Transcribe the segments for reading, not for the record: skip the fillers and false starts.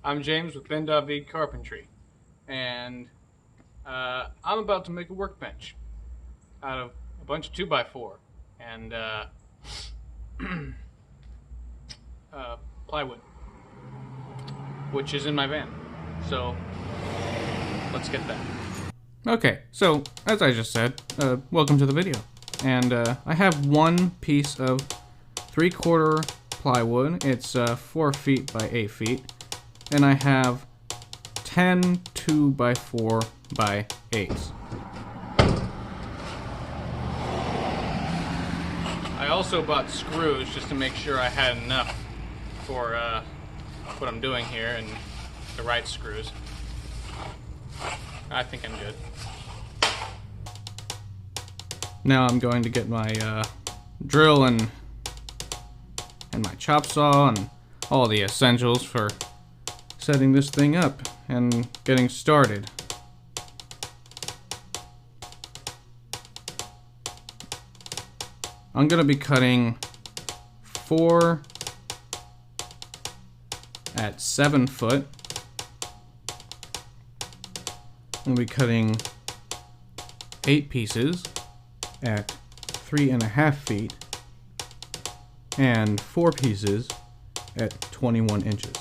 I'm James with Ben.V Carpentry, and I'm about to make a workbench out of a bunch of 2x4 and plywood, which is in my van. So let's get that. Okay, so as I just said, welcome to the video. And I have one piece of 3/4 plywood. It's 4 feet by 8 feet. And I have 10 2x4 by 8s. I also bought screws just to make sure I had enough for what I'm doing here, and the right screws. I think I'm good. Now I'm going to get my drill and my chop saw and all the essentials for setting this thing up and getting started. I'm going to be cutting 4 at 7 foot. I'm going to be cutting 8 pieces at 3.5 feet and 4 pieces at 21 inches.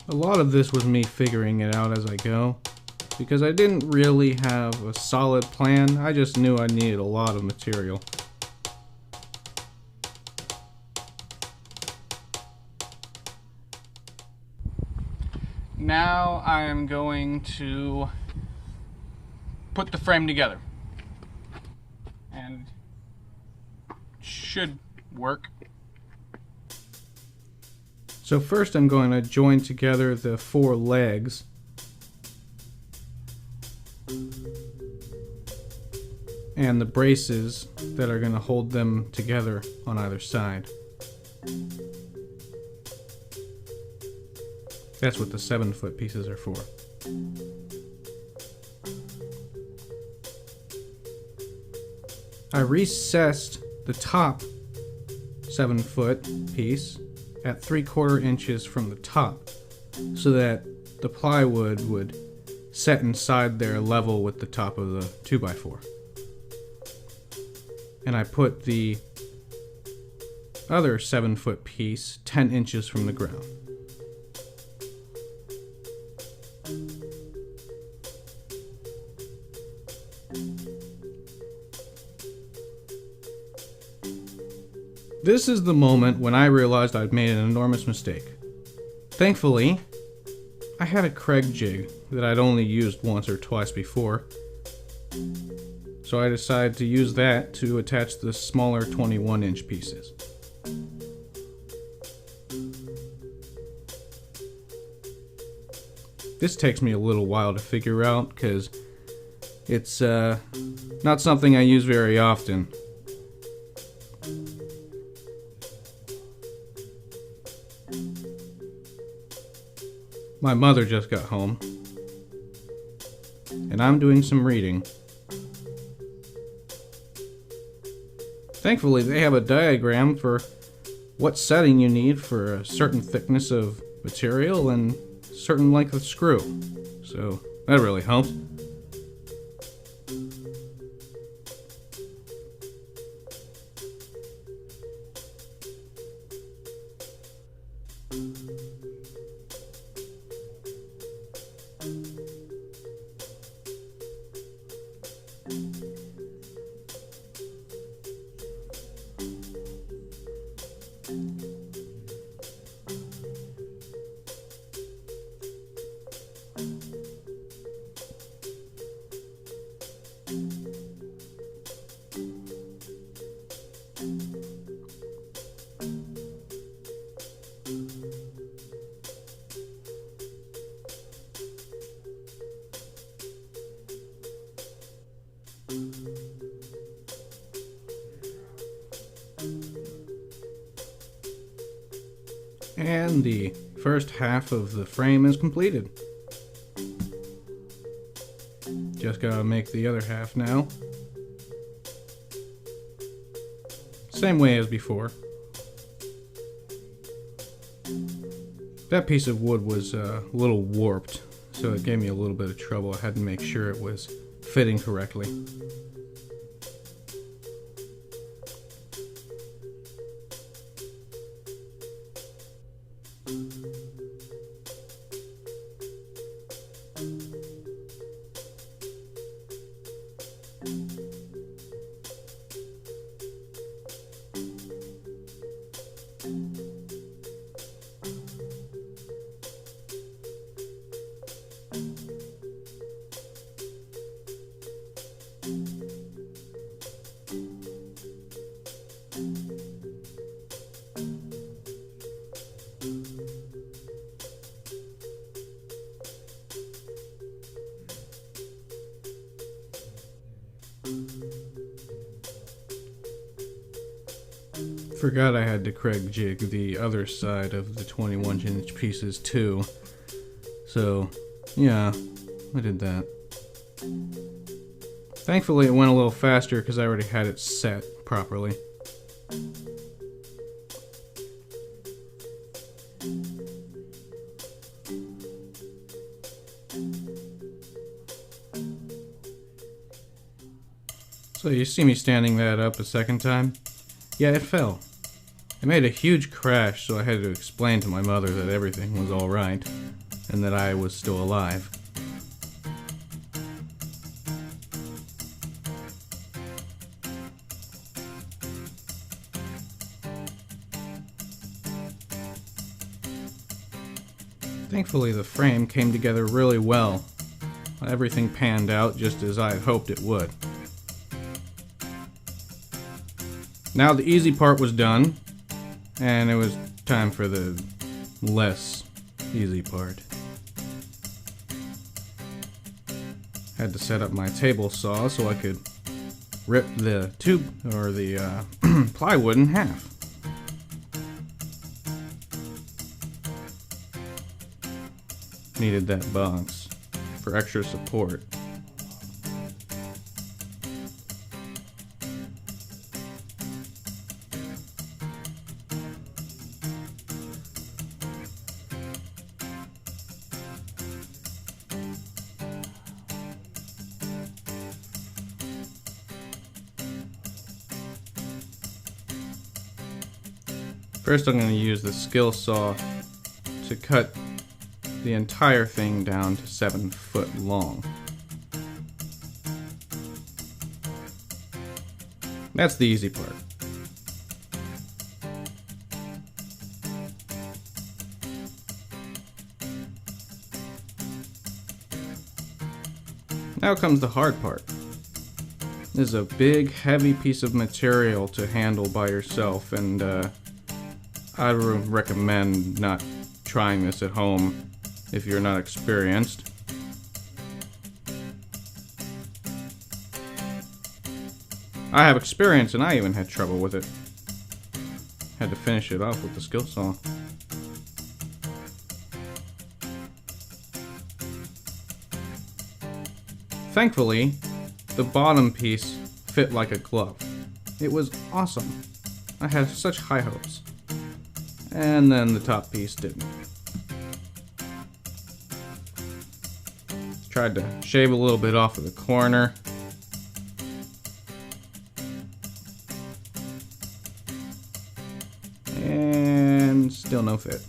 A lot of this was me figuring it out as I go, because I didn't really have a solid plan. I just knew I needed a lot of material. Now I am going to put the frame together, and should work. So first I'm going to join together the 4 legs. And the braces that are going to hold them together on either side. That's what the 7-foot pieces are for. I recessed the top 7-foot piece at 3/4 inches from the top, so that the plywood would set inside there level with the top of the 2x4. And I put the other 7-foot piece 10 inches from the ground. This is the moment when I realized I'd made an enormous mistake. Thankfully, I had a Craig jig that I'd only used once or twice before, so I decided to use that to attach the smaller 21-inch pieces. This takes me a little while to figure out because it's not something I use very often. My mother just got home, and I'm doing some reading. Thankfully, they have a diagram for what setting you need for a certain thickness of material and certain length of screw, so that really helped. And the first half of the frame is completed. Just gotta make the other half now. Same way as before. That piece of wood was a little warped, so it gave me a little bit of trouble. I had to make sure it was fitting correctly. Forgot I had to Craig jig the other side of the 21-inch pieces too. So, yeah, I did that. Thankfully it went a little faster because I already had it set properly. So you see me standing that up a second time? Yeah, it fell. It made a huge crash, so I had to explain to my mother that everything was alright, and that I was still alive. Thankfully, the frame came together really well. Everything panned out just as I had hoped it would. Now the easy part was done, and it was time for the less easy part. Had to set up my table saw so I could rip the tube or the plywood in half. Needed that box for extra support. First I'm going to use the skill saw to cut the entire thing down to 7 foot long. That's the easy part. Now comes the hard part. This is a big, heavy piece of material to handle by yourself, and I would recommend not trying this at home if you're not experienced. I have experience and I even had trouble with it. Had to finish it off with the skill saw. Thankfully, the bottom piece fit like a glove. It was awesome. I had such high hopes. And then the top piece didn't. Tried to shave a little bit off of the corner. And still no fit.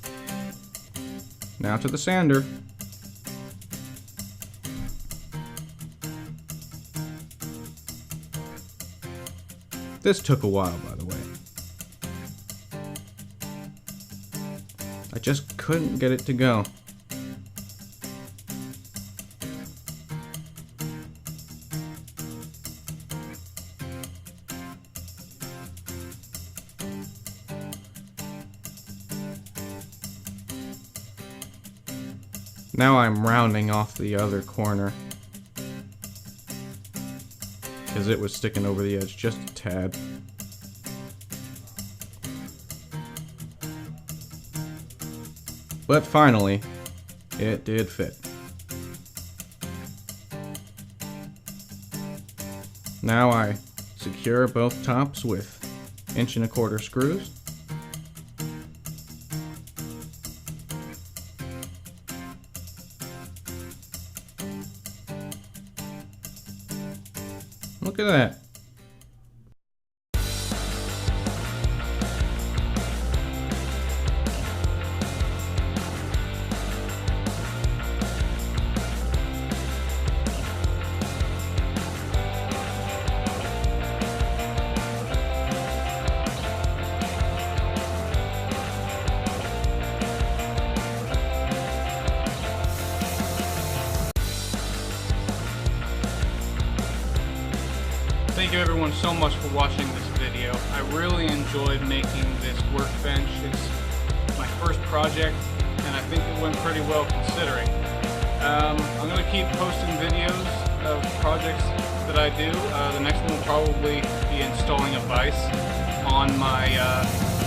Now to the sander. This took a while, by the way. I just couldn't get it to go. Now I'm rounding off the other corner, because it was sticking over the edge just a tad. But finally, it did fit. Now I secure both tops with 1¼ inch screws. Look at that. Thank you everyone so much for watching this video. I really enjoyed making this workbench. It's my first project and I think it went pretty well considering. I'm going to keep posting videos of projects that I do. The next one will probably be installing a vise on my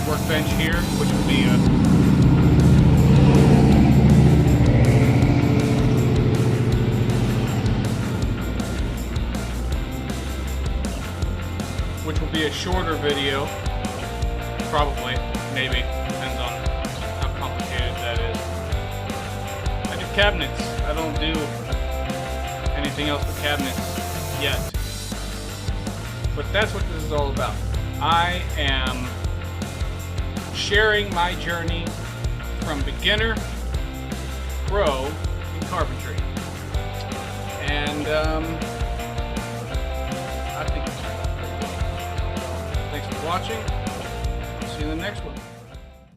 workbench here, which will be a shorter video, probably, maybe, depends on how complicated that is. I do cabinets. I don't do anything else with cabinets yet. But that's what this is all about. I am sharing my journey from beginner to pro in carpentry. And I think it's pretty well. Thanks for watching. See you in the next one.